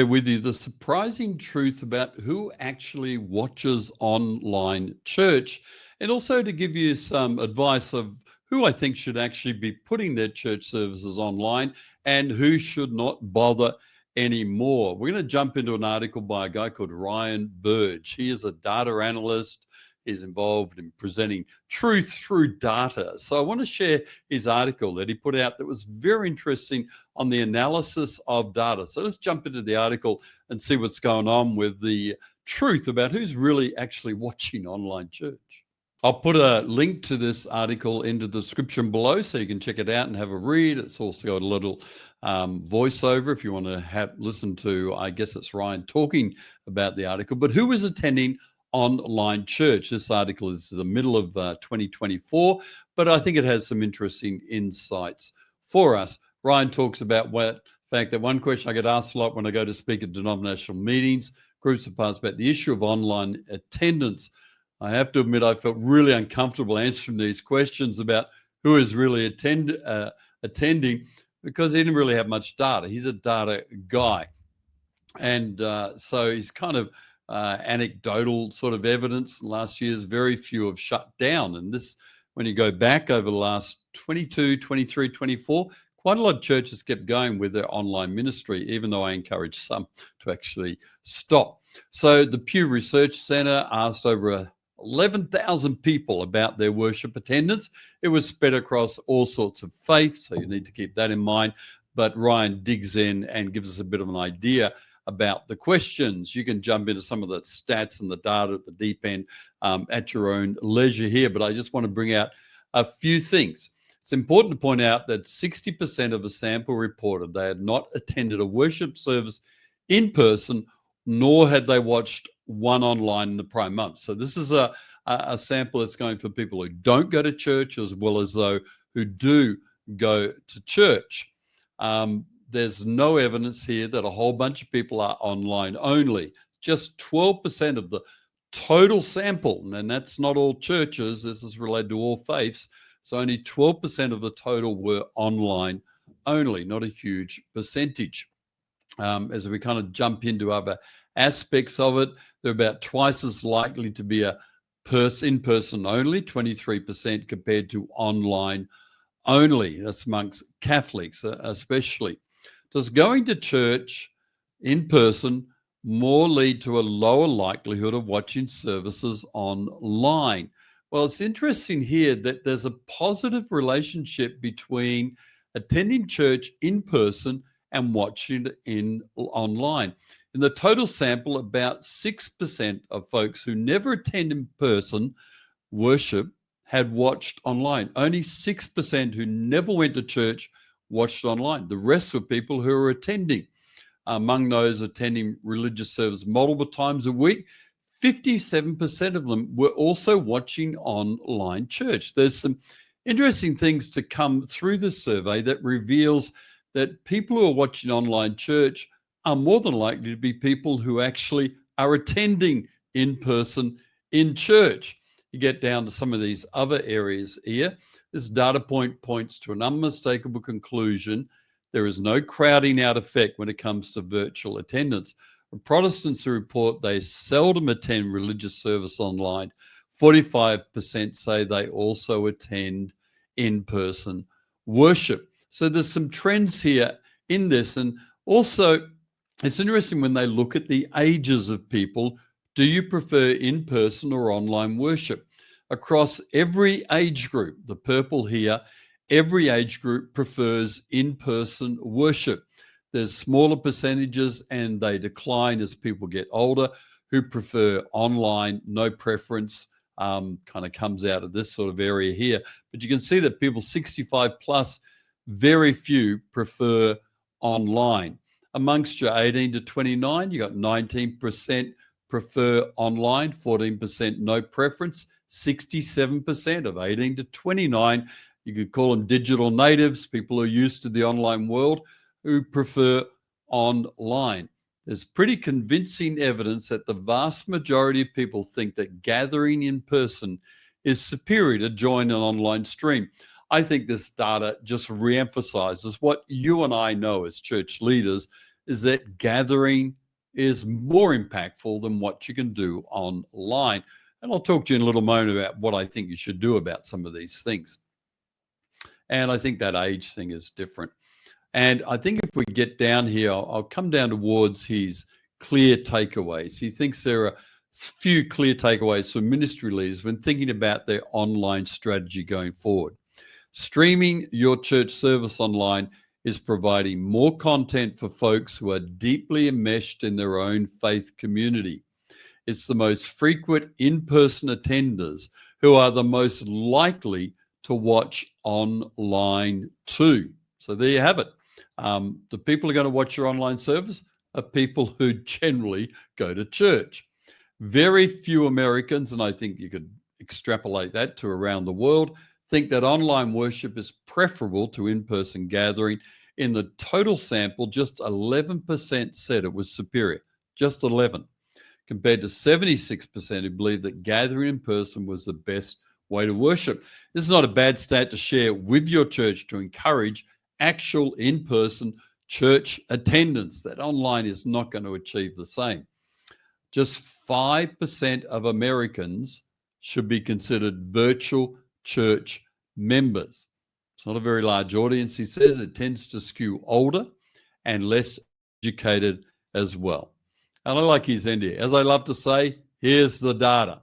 With you the surprising truth about who actually watches online church, and also to give you some advice of who I think should actually be putting their church services online and who should not bother anymore. We're going to jump into an article by a guy called Ryan Burge. He is a data analyst. He's involved in presenting truth through data. So I want to share his article that he put out that was very interesting on the analysis of data. So let's jump into the article and see what's going on with the truth about who's really actually watching online church. I'll put a link to this article into the description below so you can check it out and have a read. It's also got a little voiceover if you want to listen to, I guess it's Ryan talking about the article. But who is attending online church? This article is the middle of 2024, but I think it has some interesting insights for us. Ryan talks about the fact that one question I get asked a lot when I go to speak at denominational meetings, groups of pastors, about the issue of online attendance. I have to admit I felt really uncomfortable answering these questions about who is really attending because he didn't really have much data. He's a data guy. And so he's kind of anecdotal sort of evidence. Last year's very few have shut down. And this, when you go back over the last 22, 23, 24, quite a lot of churches kept going with their online ministry, even though I encourage some to actually stop. So the Pew Research Center asked over 11,000 people about their worship attendance. It was spread across all sorts of faiths, so you need to keep that in mind. But Ryan digs in and gives us a bit of an idea about the questions. You can jump into some of the stats and the data at the deep end at your own leisure here, but I just want to bring out a few things. It's important to point out that 60% of the sample reported they had not attended a worship service in person, nor had they watched one online in the prior month. So this is a sample that's going for people who don't go to church as well as those who do go to church. There's no evidence here that a whole bunch of people are online only. Just 12% of the total sample, and that's not all churches, this is related to all faiths, so only 12% of the total were online only, not a huge percentage. As we kind of jump into other aspects of it, they're about twice as likely to be in-person only, 23% compared to online only. That's amongst Catholics especially. Does going to church in person more lead to a lower likelihood of watching services online? Well, it's interesting here that there's a positive relationship between attending church in person and watching it online. In the total sample, about 6% of folks who never attend in person worship had watched online. Only 6% who never went to church watched online. The rest were people who were attending. Among those attending religious service multiple times a week, 57% of them were also watching online church. There's some interesting things to come through this survey that reveals that people who are watching online church are more than likely to be people who actually are attending in person in church. You get down to some of these other areas here. This data point points to an unmistakable conclusion. There is no crowding out effect when it comes to virtual attendance. Protestants who report they seldom attend religious service online, 45% say they also attend in-person worship. So there's some trends here in this. And also, it's interesting when they look at the ages of people. Do you prefer in-person or online worship? Across every age group, the purple here, every age group prefers in-person worship. There's smaller percentages and they decline as people get older who prefer online, no preference, kind of comes out of this sort of area here. But you can see that people 65 plus, very few prefer online. Amongst your 18 to 29, you got 19% prefer online, 14% no preference, 67% of 18 to 29, you could call them digital natives, people who are used to the online world, who prefer online. There's pretty convincing evidence that the vast majority of people think that gathering in person is superior to join an online stream. I think this data just reemphasizes what you and I know as church leaders, is that gathering is more impactful than what you can do online. And I'll talk to you in a little moment about what I think you should do about some of these things. And I think that age thing is different. And I think if we get down here, I'll come down towards his clear takeaways. He thinks there are few clear takeaways for ministry leaders when thinking about their online strategy going forward. Streaming your church service online is providing more content for folks who are deeply enmeshed in their own faith community. It's the most frequent in-person attenders who are the most likely to watch online too. So there you have it. The people who are going to watch your online service are people who generally go to church. Very few Americans, and I think you could extrapolate that to around the world, think that online worship is preferable to in-person gathering. In the total sample, just 11% said it was superior. Just 11, compared to 76% who believe that gathering in person was the best way to worship. This is not a bad stat to share with your church to encourage actual in-person church attendance. That online is not going to achieve the same. Just 5% of Americans should be considered virtual church members. It's not a very large audience, he says. It tends to skew older and less educated as well. And I like his end here. As I love to say, here's the data.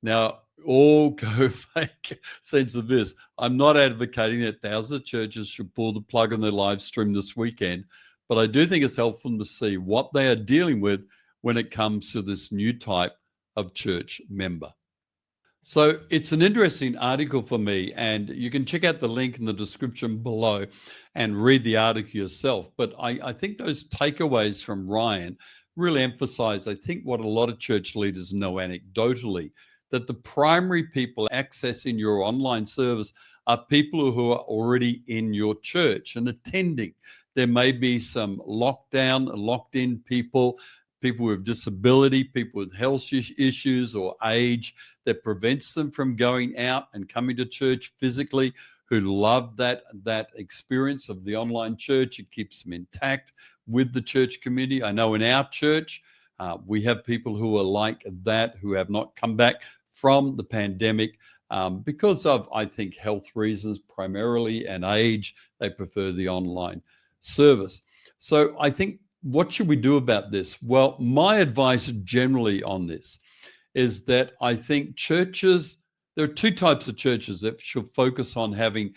Now, all go make sense of this. I'm not advocating that thousands of churches should pull the plug on their live stream this weekend, but I do think it's helpful to see what they are dealing with when it comes to this new type of church member. So it's an interesting article for me, and you can check out the link in the description below and read the article yourself. But I think those takeaways from Ryan really emphasize, I think, what a lot of church leaders know anecdotally, that the primary people accessing your online service are people who are already in your church and attending. There may be some locked in people with disability, people with health issues or age that prevents them from going out and coming to church physically, who love that experience of the online church. It keeps them intact with the church community. I know in our church, we have people who are like that, who have not come back from the pandemic because of, I think, health reasons primarily and age. They prefer the online service. So I think, what should we do about this? Well, my advice generally on this is that I think churches, there are two types of churches that should focus on having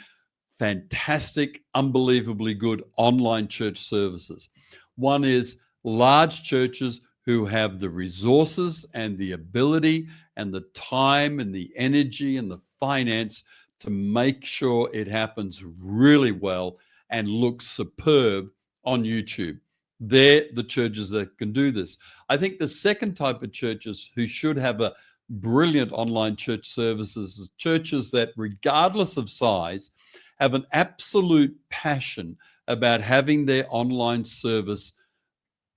fantastic, unbelievably good online church services. One is large churches who have the resources and the ability and the time and the energy and the finance to make sure it happens really well and looks superb on YouTube. They're the churches that can do this. I think the second type of churches who should have a brilliant online church services is churches that, regardless of size, have an absolute passion about having their online service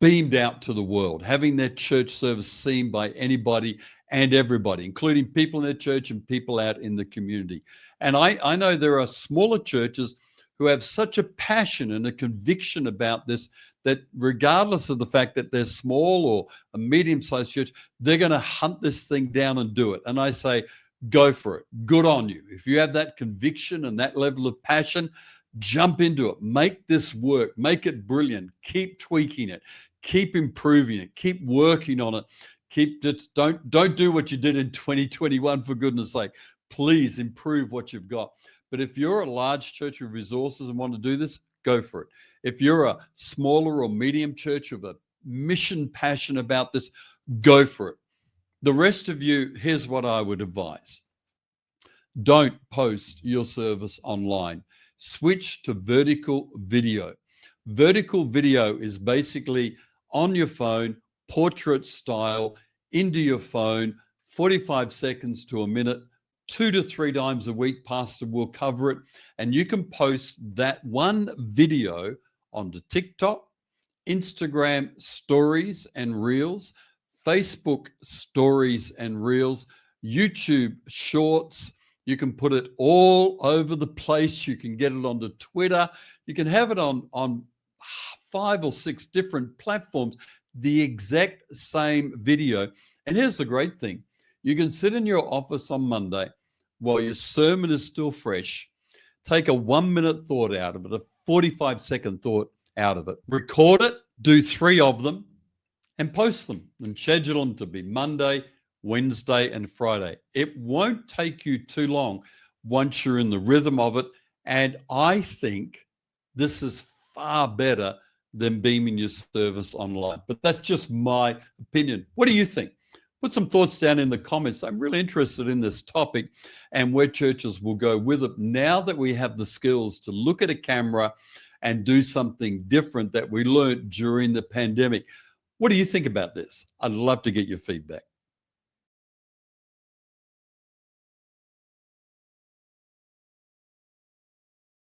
beamed out to the world, having their church service seen by anybody and everybody, including people in their church and people out in the community. And I know there are smaller churches who have such a passion and a conviction about this that regardless of the fact that they're small or a medium-sized church, they're going to hunt this thing down and do it. And I say, go for it. Good on you. If you have that conviction and that level of passion, jump into it. Make this work. Make it brilliant. Keep tweaking it. Keep improving it. Keep working on it. Don't do what you did in 2021, for goodness sake. Please improve what you've got. But if you're a large church with resources and want to do this, go for it. If you're a smaller or medium church with a mission passion about this, go for it. The rest of you, here's what I would advise. Don't post your service online. Switch to vertical video. Vertical video is basically on your phone, portrait style, into your phone, 45 seconds to a minute, 2 to 3 times a week. Pastor will cover it. And you can post that one video onto TikTok, Instagram stories and reels, Facebook stories and reels, YouTube shorts. You can put it all over the place. You can get it onto Twitter. You can have it on 5 or 6 different platforms, the exact same video. And here's the great thing. You can sit in your office on Monday while your sermon is still fresh, take a 1-minute thought out of it, a 45-second thought out of it, record it, do 3 of them, and post them and schedule them to be Monday, Wednesday, and Friday. It won't take you too long once you're in the rhythm of it. And I think this is far better than beaming your service online. But that's just my opinion. What do you think? Put some thoughts down in the comments. I'm really interested in this topic and where churches will go with it now that we have the skills to look at a camera and do something different that we learned during the pandemic. What do you think about this? I'd love to get your feedback.